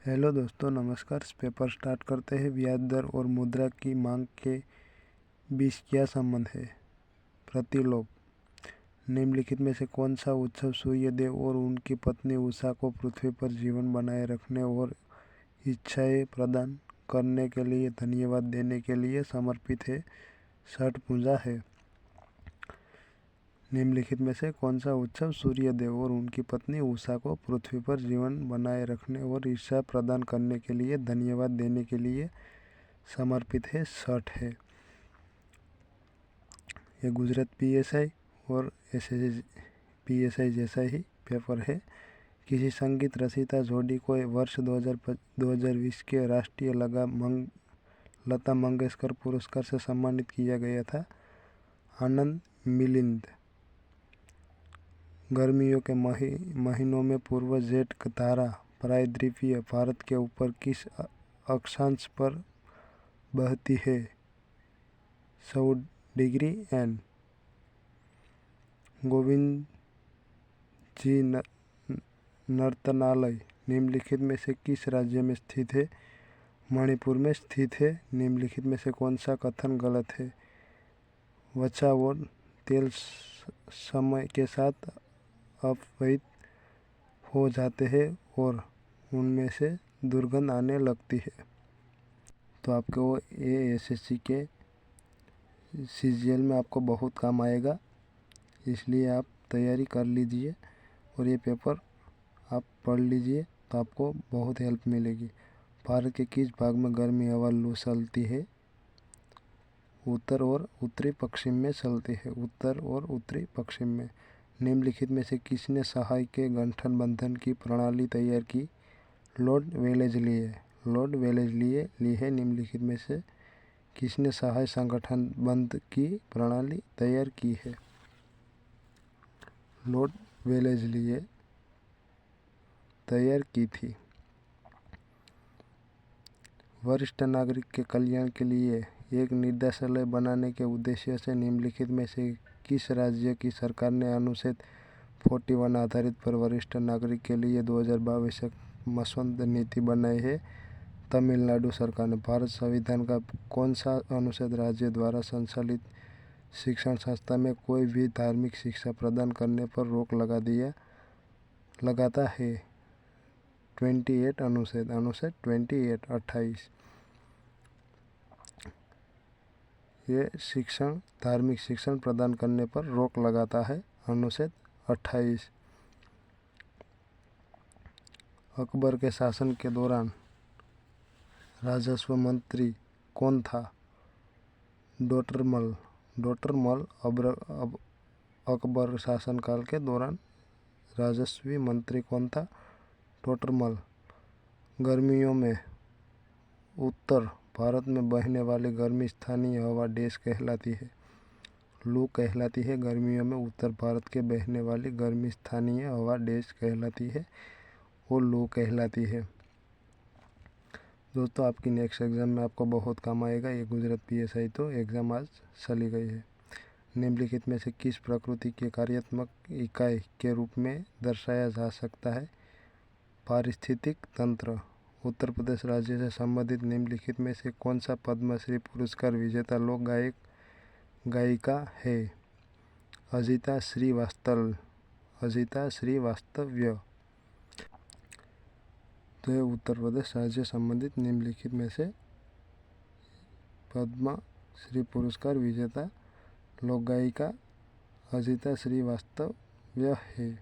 Hello दोस्तों, नमस्कार। इस पेपर स्टार्ट करते हैं। ब्याज दर और मुद्रा की मांग के बीच क्या संबंध है? प्रतिलोम। निम्नलिखित में से कौन सा उत्सव सूर्यदेव और उनकी पत्नी उषा को पृथ्वी पर जीवन बनाए रखने और इच्छाएं प्रदान करने के लिए धन्यवाद देने के लिए समर्पित है? छठ पूजा है। निम्नलिखित में से कौन सा उत्सव सूर्यदेव और उनकी पत्नी उषा को पृथ्वी पर जीवन बनाए रखने और ईर्ष्या प्रदान करने के लिए धन्यवाद देने के लिए समर्पित है? छठ है। ये गुजरात पीएसआई और एसएससी पीएसआई जैसा ही पेपर है। किसी संगीत रचयिता जोड़ी को वर्ष 2020 के राष्ट्रीय लता मंगेशकर पुरस्कार से सम्मानित किया गया था। आनंद मिलिंद। गर्मियों के महीनों में पूर्व जेट धारा प्रायद्वीपीय भारत के ऊपर किस अक्षांश पर बहती है? 100 डिग्री एन। गोविंद जी नर्तनालय निम्नलिखित में से किस राज्य में स्थित है? मणिपुर में स्थित है। निम्नलिखित में से कौन सा कथन गलत है? वसा और तेल समय के साथ अपव्यय हो जाते हैं और उनमें से दुर्गंध आने लगती है। तो आपको ये एसएससी के सीजीएल में आपको बहुत काम आएगा, इसलिए आप तैयारी कर लीजिए और ये पेपर आप पढ़ लीजिए तो आपको बहुत हेल्प मिलेगी। भारत के किस भाग में गर्मी हवा लू चलती है? उत्तर और उत्तरी पश्चिम में चलती है। उत्तर और उत्तरी पश्चिम में। निम्नलिखित में से किसने सहाय के गठन बंधन की प्रणाली तैयार की? Lord Wellesley. लॉर्ड वेलेस्ली ली है। निम्नलिखित में से किसने सहाय संगठन बंध की प्रणाली तैयार की है? लॉर्ड वेलेस्ली तैयार की थी। वरिष्ठ नागरिक के कल्याण के लिए एक निर्देशालय बनाने के उद्देश्य से निम्नलिखित में से किस राज्य की सरकार ने अनुच्छेद 41 आधारित पर वरिष्ठ नागरिक के लिए 2022 मसौदा नीति बनाई है? तमिलनाडु सरकार ने। भारत संविधान का कौन सा अनुच्छेद राज्य द्वारा संचालित शिक्षण संस्था में कोई भी धार्मिक शिक्षा प्रदान करने पर रोक लगाता है? 28 अनुच्छेद 28। ये धार्मिक शिक्षण प्रदान करने पर रोक लगाता है। अनुच्छेद 28। अकबर के शासन के दौरान राजस्व मंत्री कौन था? डोटरमल। अकबर शासनकाल के दौरान राजस्वी मंत्री कौन था? टोटरमल। गर्मियों में उत्तर भारत में बहने वाली गर्मी स्थानीय हवा डैश कहलाती है? लू कहलाती है। गर्मियों में उत्तर भारत के बहने वाली गर्मी स्थानीय हवा डैश कहलाती है? वो लू कहलाती है। दोस्तों, आपकी नेक्स्ट एग्ज़ाम में आपको बहुत काम आएगा। ये गुजरात पीएसआई तो एग्ज़ाम आज चली गई है। निम्नलिखित में से किस प्रकृति के कार्यात्मक इकाई के रूप में दर्शाया जा सकता है? पारिस्थितिक तंत्र। उत्तर प्रदेश राज्य से संबंधित निम्नलिखित में से कौन सा पद्मश्री पुरस्कार विजेता लोक गायिका है? अजिता श्रीवास्तव्य। तो ये उत्तर प्रदेश राज्य संबंधित निम्नलिखित में से पद्मश्री पुरस्कार विजेता लोक गायिका अजिता श्रीवास्तव्य है।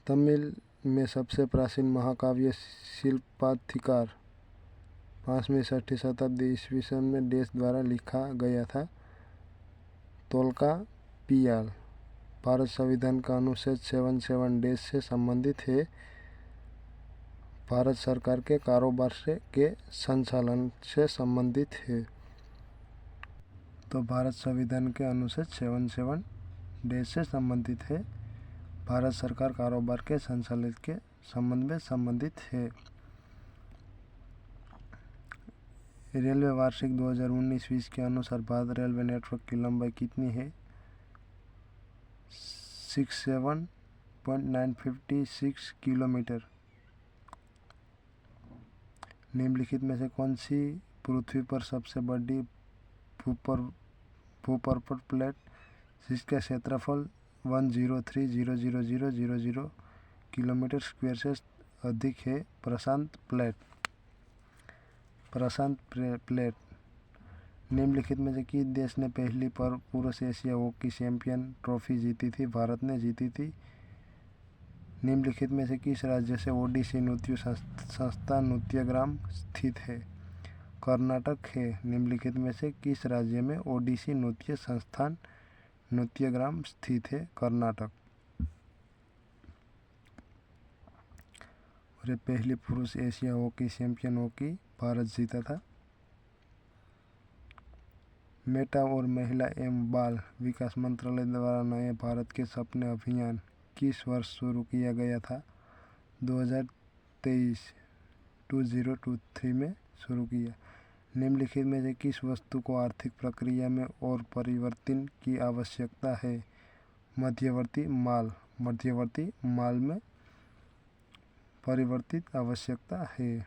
तमिल में सबसे प्राचीन महाकाव्य शिल्पाधिकार 5वीं-6वीं शताब्दी ईस्वी सन में डैश द्वारा लिखा गया था? तोल्कापियाल। भारत संविधान का अनुच्छेद 77 डैश से संबंधित है? भारत सरकार के कारोबार के संचालन से संबंधित है। तो भारत संविधान के अनुच्छेद 77 डैश से संबंधित है। भारत सरकार कारोबार के संचालन के संबंध में संबंधित है। रेलवे वार्षिक 2019-20 के अनुसार भारत रेलवे नेटवर्क की लंबाई कितनी है? 67 8.956 किलोमीटर। निम्नलिखित में से कौन सी पृथ्वी पर सबसे बड़ी भूपर्वत प्लेट जिसका क्षेत्रफल 103,000,000 किलोमीटर स्क्वायर से अधिक है? प्रशांत प्लेट। निम्नलिखित में से किस देश ने पहली पुरुष एशिया हॉकी चैंपियन ट्रॉफी जीती थी? भारत ने जीती थी। निम्नलिखित में से किस राज्य से ओडिसी नृत्य संस्थान नृत्यग्राम स्थित है? कर्नाटक है। निम्नलिखित में से किस राज्य में ओडिसी नृत्य संस्थान नृत्यग्राम स्थित है? कर्नाटक। और पहली पुरुष Asia hockey champion hockey Bharat जीता था। मेटा और महिला एवं बाल विकास मंत्रालय द्वारा नए भारत के सपने अभियान किस वर्ष शुरू किया गया था? 2023 में शुरू किया। निम्नलिखित में से किस वस्तु को आर्थिक प्रक्रिया में और परिवर्तन की आवश्यकता है? मध्यवर्ती माल में परिवर्तित आवश्यकता है।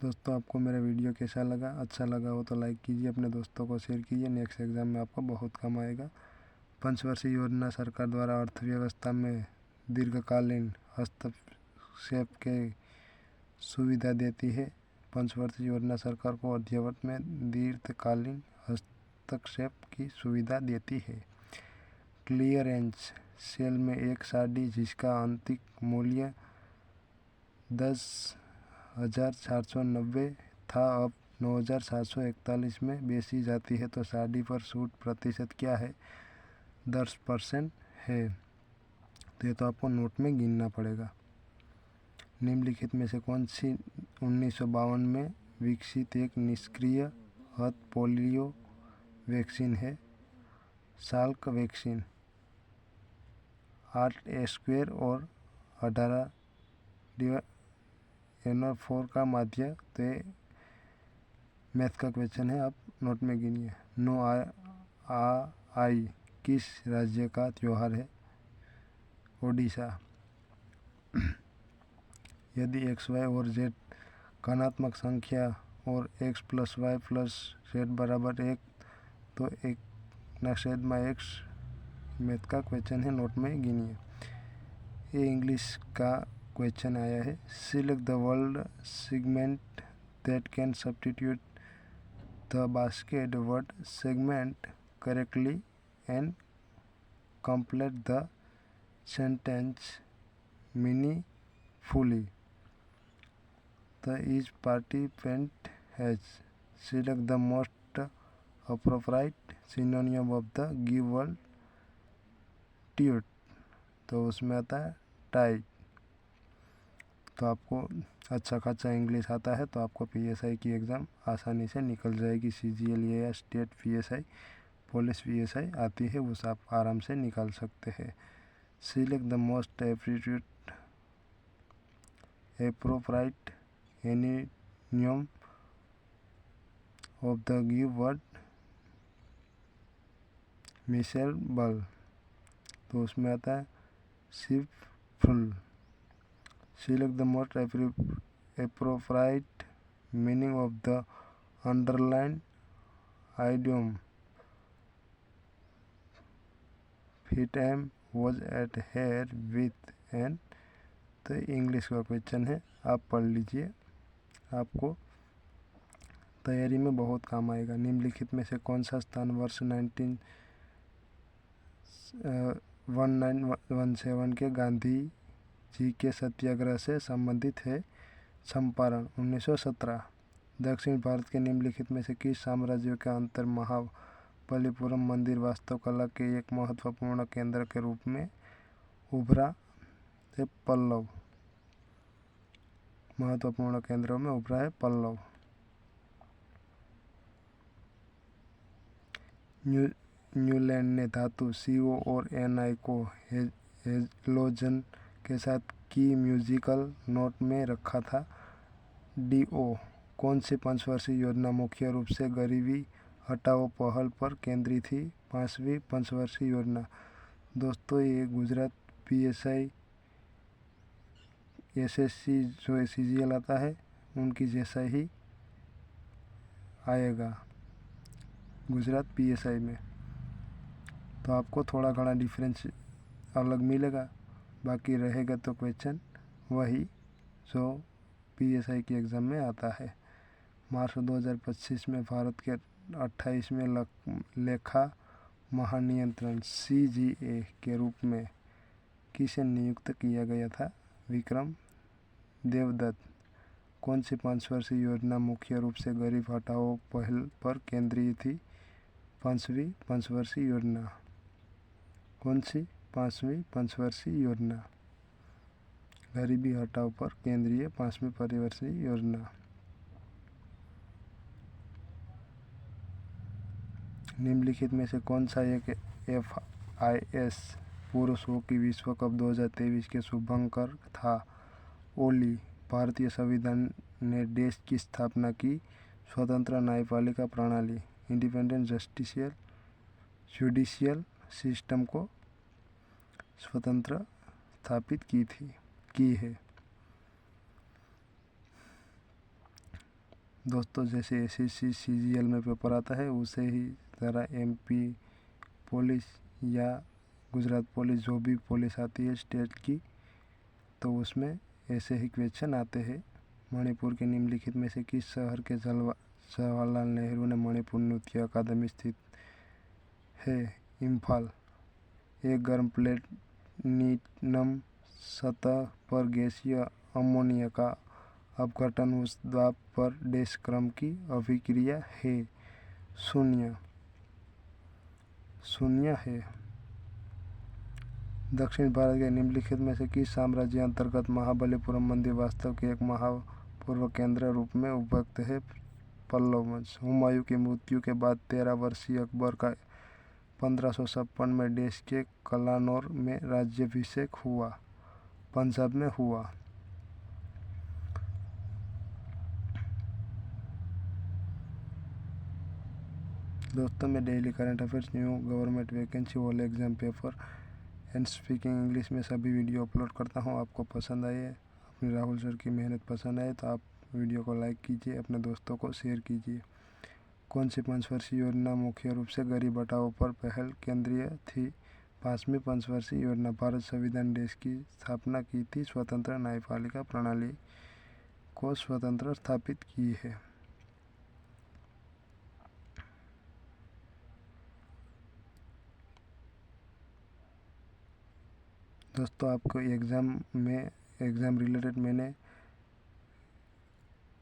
दोस्तों, आपको मेरा वीडियो कैसा लगा? अच्छा लगा हो तो लाइक कीजिए, अपने दोस्तों को शेयर कीजिए। नेक्स्ट एग्जाम में आपको बहुत काम आएगा। पंचवर्षीय योजना सरकार द्वारा अर्थव्यवस्था में दीर्घकालीन हस्तक्षेप की सुविधा देती है। पंचवर्षीय योजना सरकार को अर्थव्यवस्था में दीर्घकालीन हस्तक्षेप की सुविधा देती है। क्लियरेंस सेल में एक साड़ी जिसका आंतरिक मूल्य 10,490 था अब 9,741 में बेची जाती है तो साड़ी पर छूट प्रतिशत क्या है? 10% है। तो ये तो आपको नोट में गिनना पड़ेगा। निम्नलिखित में से कौन सी 1952 में विकसित एक निष्क्रिय हथ पोलियो वैक्सीन है? Salk vaccine. 8 स्क्वायर और 18/4 का माध्य, तो मैथ का क्वेश्चन है, आप नोट में गिनिए। नो आई किस राज्य का त्योहार है? ओडिशा। यदि x, y और z धनात्मक संख्या और x + y + z बराबर 1 तो 1/x मैथ का क्वेश्चन है, नोट में गिनिए। ये इंग्लिश का क्वेश्चन आया है। Select the word segment that can substitute the basket word segment correctly and complete the sentence meaningfully. The each participant has select the most appropriate synonym of the given word tweet, तो उसमें आता है tight. तो आपको अच्छा खासा English आता है तो आपको PSI की एग्ज़ाम आसानी से निकल जाएगी। CGL या स्टेट PSI, पुलिस PSI आती है, उस आप आराम से निकाल सकते हैं। सिलेक्ट द मोस्ट एप्रोप्राइट एनिनियम of the give word miserable, तो उसमें आता है शिपफुल। Select the most appropriate meaning of the underline idiom fit am was at hair with an, तो इंग्लिश का क्वेश्चन है, आप पढ़ लीजिए, आपको तैयारी में बहुत काम आएगा। निम्नलिखित में से कौन सा स्थान वर्ष 1917 के गांधी जी के सत्याग्रह से संबंधित है? चंपारण 1917। दक्षिण भारत के निम्नलिखित में से किस साम्राज्य के अंतर महाबलीपुरम मंदिर वास्तुकला के एक महत्वपूर्ण केंद्र के रूप में उभरा? पल्लव। महत्वपूर्ण केंद्रों में उभरा है पल्लव। न्यूलैंड ने धातु CO और Na को हेलोजन के साथ की म्यूजिकल नोट में रखा था? DO। कौन सी पंचवर्षीय योजना मुख्य रूप से गरीबी हटाओ पहल पर केंद्रित थी? 5वीं पंचवर्षीय योजना। दोस्तों ये गुजरात PSI SSC जो CGL आता है उनकी जैसा ही आएगा गुजरात PSI में, तो आपको थोड़ा घना डिफरेंस अलग मिलेगा, बाकी रहेगा तो क्वेश्चन वही जो PSI की एग्ज़ाम में आता है। मार्च 2025 में भारत के 28वें लेखा महानियंत्रण CGA के रूप में किसे नियुक्त किया गया था? विक्रम देवदत्त। कौन सी 5 वर्षीय योजना मुख्य रूप से गरीब हटाओ पहल पर केंद्रित थी? 5वीं पंचवर्षीय योजना। कौन सी 5वीं पंचवर्षीय योजना? गरीबी हटाओ पर केंद्रीय 5वीं पंचवर्षीय योजना। निम्नलिखित में से कौन सा एक FIS पुरुष हॉकी विश्व कप 2023 के शुभंकर था? ओली। भारतीय संविधान ने देश की स्थापना की? स्वतंत्र न्यायपालिका प्रणाली इंडिपेंडेंट जुडिशियल सिस्टम को स्वतंत्र स्थापित की है। दोस्तों जैसे SSC CGL में पेपर आता है उसे ही तरह MP पुलिस या गुजरात पुलिस जो भी पुलिस आती है स्टेट की, तो उसमें ऐसे ही क्वेश्चन आते हैं। मणिपुर के निम्नलिखित में से किस शहर के जवाहरलाल नेहरू ने मणिपुर नृत्य अकादमी स्थित है? इम्फाल। एक गर्म प्लेटिनम सतह पर गैसीय अमोनिया का अपघटन उस दाब पर डैश क्रम की अभिक्रिया है? शून्य है। दक्षिण भारत के निम्नलिखित में से किस साम्राज्य अंतर्गत महाबलीपुरम मंदिर वास्तव के एक महापूर्व केंद्र रूप में उपयुक्त है? पल्लव वंश। हुमायूं की मृत्यु के बाद 13 वर्षीय अकबर का 1556 में देश के कलानौर में राज्याभिषेक हुआ? पंजाब में हुआ। दोस्तों मैं daily current affairs, new government vacancy, all exam paper and speaking English में सभी वीडियो अपलोड करता हूं। आपको पसंद आए, अपनी राहुल सर की मेहनत पसंद आए तो आप वीडियो को लाइक कीजिए, अपने दोस्तों को शेयर कीजिए। कौन सी 5 वर्षीय योजना मुख्य रूप से गरीब हटाओ पर पहल केंद्रीय थी? 5वीं पंचवर्षीय योजना। भारत संविधान देश की स्थापना की थी? स्वतंत्र न्यायपालिका प्रणाली को स्वतंत्र स्थापित की है। दोस्तों आपको एग्ज़ाम रिलेटेड मैंने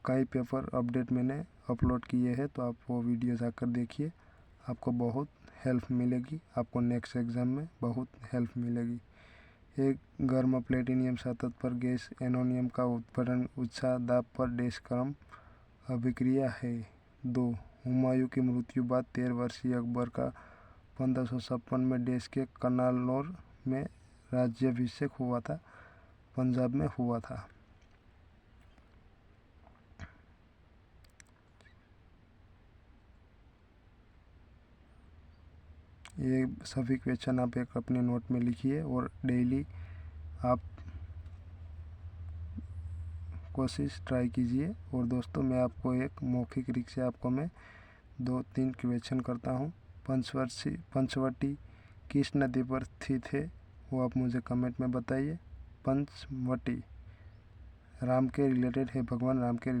कई पेपर अपडेट मैंने अपलोड किए हैं, तो आप वो वीडियो जाकर देखिए, आपको बहुत हेल्प मिलेगी, आपको नेक्स्ट एग्ज़ाम में बहुत हेल्प मिलेगी। एक गर्म प्लेटिनियम सतह पर गैस एमोनियम का उत्पादन उच्च दाब पर डैश क्रम अभिक्रिया है? 2 हुमायूं की मृत्यु बाद 13 वर्षीय अकबर का 1556 में देश के कलानौर में राज्याभिषेक हुआ था? पंजाब में हुआ था। ये सभी क्वेश्चन आप एक अपने नोट में लिखिए और डेली आप कोशिश ट्राई कीजिए। और दोस्तों मैं आपको एक मौखिक रूप से आपको मैं 2-3 क्वेश्चन करता हूँ। पंचवटी किस नदी पर स्थित है? वो आप मुझे कमेंट में बताइए। पंचवटी राम के रिलेटेड है, भगवान राम के